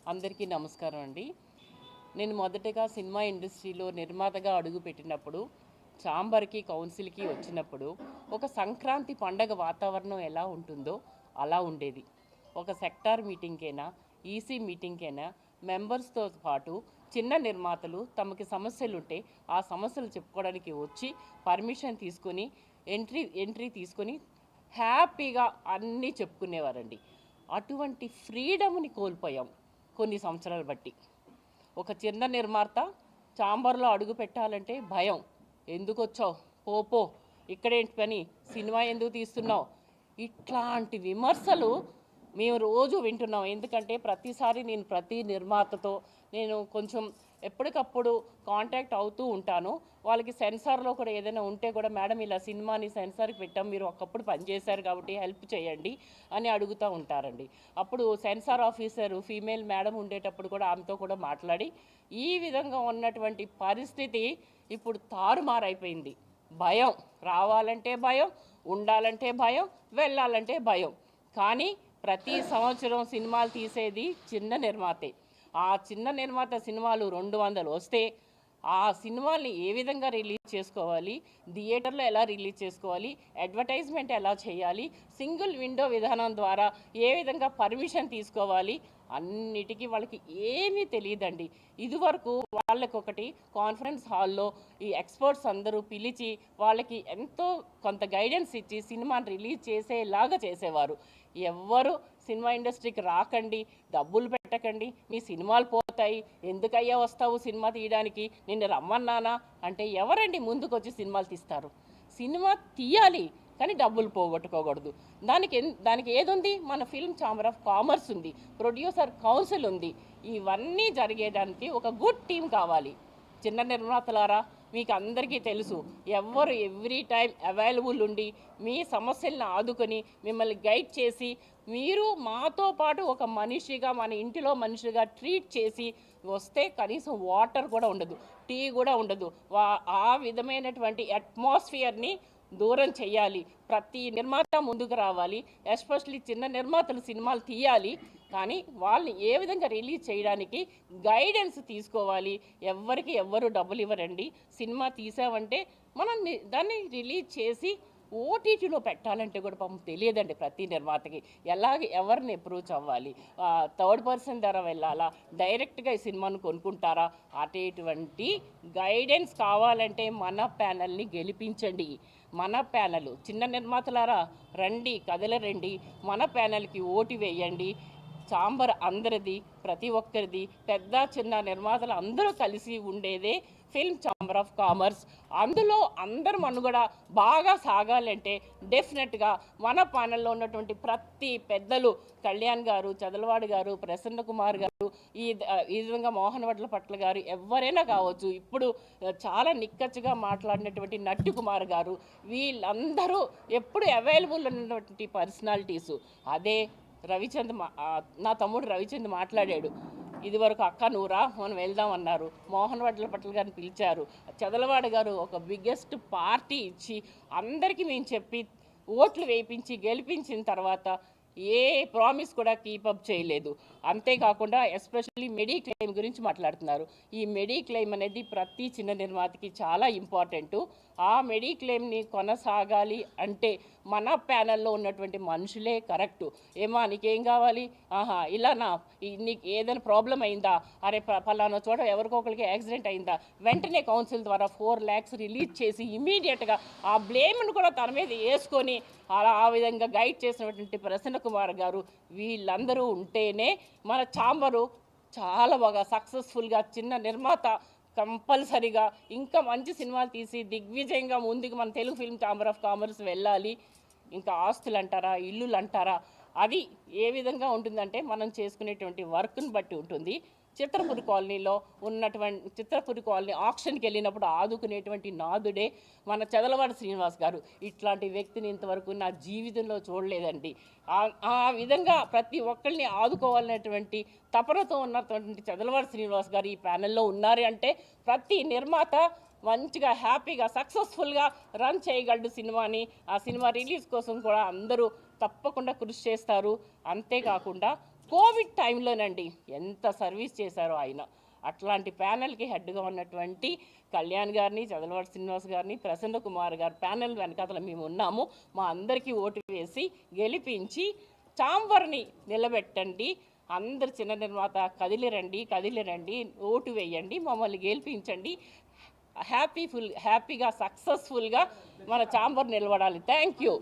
అందరికీ నమస్కారం అండి. నేను మొదటగా సినిమా ఇండస్ట్రీలో నిర్మాతగా అడుగుపెట్టినప్పుడు, ఛాంబర్‌కి, కౌన్సిల్‌కి వచ్చినప్పుడు ఒక సంక్రాంతి పండగ వాతావరణం ఎలా ఉంటుందో అలా ఉండేది. ఒక సెక్టార్ మీటింగ్‌కైనా, ఈసీ మీటింగ్‌కైనా మెంబర్స్‌తో పాటు చిన్న నిర్మాతలు తమకి సమస్యలుంటే ఆ సమస్యలు చెప్పుకోవడానికి వచ్చి పర్మిషన్ తీసుకొని ఎంట్రీ తీసుకొని హ్యాపీగా అన్నీ చెప్పుకునేవారండి. అటువంటి ఫ్రీడమ్‌ని కోల్పోయాం కొన్ని సంవత్సరాలు బట్టి. ఒక చిన్న నిర్మాత ఛాంబర్లో అడుగు పెట్టాలంటే భయం. ఎందుకొచ్చావు, పో పో, ఇక్కడేంటి పని, సినిమా ఎందుకు తీస్తున్నావు, ఇట్లాంటి విమర్శలు మేము రోజు వింటున్నాం. ఎందుకంటే ప్రతిసారి నేను ప్రతి నిర్మాతతో నేను కొంచెం ఎప్పటికప్పుడు కాంటాక్ట్ అవుతూ ఉంటాను. వాళ్ళకి సెన్సార్లో కూడా ఏదైనా ఉంటే కూడా, మేడం ఇలా సినిమాని సెన్సార్కి పెట్టాం, మీరు ఒకప్పుడు పనిచేశారు కాబట్టి హెల్ప్ చేయండి అని అడుగుతూ ఉంటారండి. అప్పుడు సెన్సార్ ఆఫీసరు ఫీమేల్ మేడం ఉండేటప్పుడు కూడా ఆమెతో కూడా మాట్లాడి, ఈ విధంగా ఉన్నటువంటి పరిస్థితి ఇప్పుడు తారుమారైపోయింది. భయం, రావాలంటే భయం, ఉండాలంటే భయం, వెళ్ళాలంటే భయం. కానీ ప్రతి సంవత్సరం సినిమాలు తీసేది చిన్న నిర్మాతే. ఆ చిన్న నిర్మాత సినిమాలు 200 వస్తే ఆ సినిమాల్ని ఏ విధంగా రిలీజ్ చేసుకోవాలి, థియేటర్లో ఎలా రిలీజ్ చేసుకోవాలి, అడ్వర్టైజ్మెంట్ ఎలా చేయాలి, సింగిల్ విండో విధానం ద్వారా ఏ విధంగా పర్మిషన్ తీసుకోవాలి, అన్నిటికీ వాళ్ళకి ఏమీ తెలియదండి. ఇదివరకు వాళ్ళకొకటి కాన్ఫరెన్స్ హాల్లో ఈ ఎక్స్పర్ట్స్ అందరూ పిలిచి వాళ్ళకి ఎంతో కొంత గైడెన్స్ ఇచ్చి సినిమాని రిలీజ్ చేసేలాగా చేసేవారు. ఎవ్వరు సినిమా ఇండస్ట్రీకి రాకండి, డబ్బులు పెట్టకండి, మీ సినిమాలు పోతాయి, ఎందుకయ్యా వస్తావు సినిమా తీయడానికి, నిన్ను రమ్మన్నానా అంటే ఎవరండి ముందుకు వచ్చి సినిమాలు తీస్తారు? సినిమా తీయాలి కానీ డబ్బులు పోగొట్టుకోకూడదు. దానికి ఏదుంది? మన ఫిల్మ్ ఛాంబర్ ఆఫ్ కామర్స్ ఉంది, ప్రొడ్యూసర్ కౌన్సిల్ ఉంది. ఇవన్నీ జరిగేదానికి ఒక గుడ్ టీం కావాలి. చిన్న నిర్మాతలారా, మీకు అందరికీ తెలుసు, ఎవ్వరు ఎవ్రీ టైం అవైలబుల్ ఉండి మీ సమస్యలను ఆదుకొని మిమ్మల్ని గైడ్ చేసి, మీరు మాతో పాటు ఒక మనిషిగా, మన ఇంటిలో మనిషిగా ట్రీట్ చేసి వస్తే కనీసం వాటర్ కూడా ఉండదు, టీ కూడా ఉండదు. ఆ విధమైనటువంటి అట్మాస్ఫియర్ని దూరం చేయాలి. ప్రతి నిర్మాత ముందుకు రావాలి. ఎస్పెషల్లీ చిన్న నిర్మాతలు సినిమాలు తీయాలి, కానీ వాళ్ళని ఏ విధంగా రిలీజ్ చేయడానికి గైడెన్స్ తీసుకోవాలి. ఎవ్వరు డబ్బులు ఇవ్వరండి. సినిమా తీసామంటే మనం దాన్ని రిలీజ్ చేసి ఓటీటీలో పెట్టాలంటే కూడా పాపం తెలియదండి ప్రతి నిర్మాతకి. ఎవరిని అప్రోచ్ అవ్వాలి, థర్డ్ పర్సన్ ద్వారా వెళ్ళాలా, డైరెక్ట్గా ఈ సినిమాను కొనుక్కుంటారా, అటువంటి గైడెన్స్ కావాలంటే మన ప్యానల్ని గెలిపించండి. మన ప్యానల్, చిన్న నిర్మాతలారా రండి, కదలరండి, మన ప్యానల్కి ఓటు వేయండి. ఛాంబర్ అందరిది, ప్రతి ఒక్కరిది, పెద్ద చిన్న నిర్మాతలు అందరూ కలిసి ఉండేదే ఫిల్మ్ ఛాంబర్ ఆఫ్ కామర్స్. అందులో అందరు మనుగడ బాగా సాగాలంటే డెఫినెట్గా మన ప్యానల్లో ఉన్నటువంటి ప్రతి పెద్దలు, కళ్యాణ్ గారు, చదలవాడి గారు, ప్రసన్న కుమార్ గారు, ఈ విధంగా మోహన్ వడ్ల పట్ల గారు, ఎవరైనా కావచ్చు, ఇప్పుడు చాలా నిక్కచ్చిగా మాట్లాడినటువంటి నట్టు కుమార్ గారు, వీళ్ళందరూ ఎప్పుడు అవైలబుల్ ఉన్నటువంటి పర్సనాలిటీసు. అదే నా తమ్ముడు రవిచంద్ మాట్లాడాడు. ఇదివరకు అక్క నూరా మనం వెళ్దాం అన్నారు, మోహన్ వడ్ల పట్ల గారిని పిలిచారు. చదలవాడ గారు ఒక బిగ్గెస్ట్ పార్టీ ఇచ్చి అందరికీ మేము చెప్పి ఓట్లు వేయించి గెలిపించిన తర్వాత ఏ ప్రామిస్ కూడా కీపప్ చేయలేదు. అంతేకాకుండా ఎస్పెషల్లీ మెడిక్లెయిమ్ గురించి మాట్లాడుతున్నారు. ఈ మెడిక్లెయిమ్ అనేది ప్రతి చిన్న నిర్మాతకి చాలా ఇంపార్టెంటు. ఆ మెడిక్లెయిమ్ని కొనసాగాలి అంటే మన ప్యానల్లో ఉన్నటువంటి మనుషులే కరెక్టు. ఏమా నీకేం కావాలి, ఇలానా, నీకు ఏదైనా ప్రాబ్లం అయిందా, అరే ఫలానా చోట ఎవరికొకరికి యాక్సిడెంట్ అయిందా, వెంటనే కౌన్సిల్ ద్వారా 4 lakhs రిలీజ్ చేసి ఇమీడియట్గా ఆ బ్లేమ్ను కూడా తన మీద వేసుకొని ఆ విధంగా గైడ్ చేసినటువంటి ప్రసన్న కుమార్ గారు, వీళ్ళందరూ ఉంటేనే మన ఛాంబరు చాలా బాగా సక్సెస్ఫుల్గా, చిన్న నిర్మాత కంపల్సరిగా ఇంకా మంచి సినిమాలు తీసి దిగ్విజయంగా ముందుకు మన Telugu film chamber of commerce వెళ్ళాలి. ఇంకా ఆస్తులు అంటారా, ఇల్లులు అంటారా, అది ఏ విధంగా ఉంటుందంటే మనం చేసుకునేటువంటి వర్క్ని బట్టి ఉంటుంది. చిత్రపురి కాలనీ ఆక్షన్కి వెళ్ళినప్పుడు ఆదుకునేటువంటి నాదుడే మన చదలవాడి శ్రీనివాస్ గారు. ఇట్లాంటి వ్యక్తిని ఇంతవరకు నా జీవితంలో చూడలేదండి. ఆ విధంగా ప్రతి ఒక్కరిని ఆదుకోవాలనేటువంటి తపనతో ఉన్నటువంటి చదలవాడి శ్రీనివాస్ గారు ఈ ప్యానెల్లో ఉన్నారు అంటే ప్రతి నిర్మాత మంచిగా హ్యాపీగా సక్సెస్ఫుల్గా రన్ చేయగలడు సినిమాని. ఆ సినిమా రిలీజ్ కోసం కూడా అందరూ తప్పకుండా కృషి చేస్తారు. అంతేకాకుండా కోవిడ్ టైంలోనండి ఎంత సర్వీస్ చేశారో ఆయన. అట్లాంటి ప్యానెల్కి హెడ్గా ఉన్నటువంటి కళ్యాణ్ గారిని, చదలవాడి శ్రీనివాస్ గారిని, ప్రసన్న కుమార్ గారు ప్యానెల్ వెనకాతల మేము ఉన్నాము. మా అందరికీ ఓటు వేసి గెలిపించి ఛాంబర్ని నిలబెట్టండి. అందరు చిన్న నిర్మాత కదిలిరండి, ఓటు వేయండి, మమ్మల్ని గెలిపించండి. హ్యాపీగా సక్సెస్ఫుల్గా మన ఛాంబర్ నిలబడాలి. Thank you.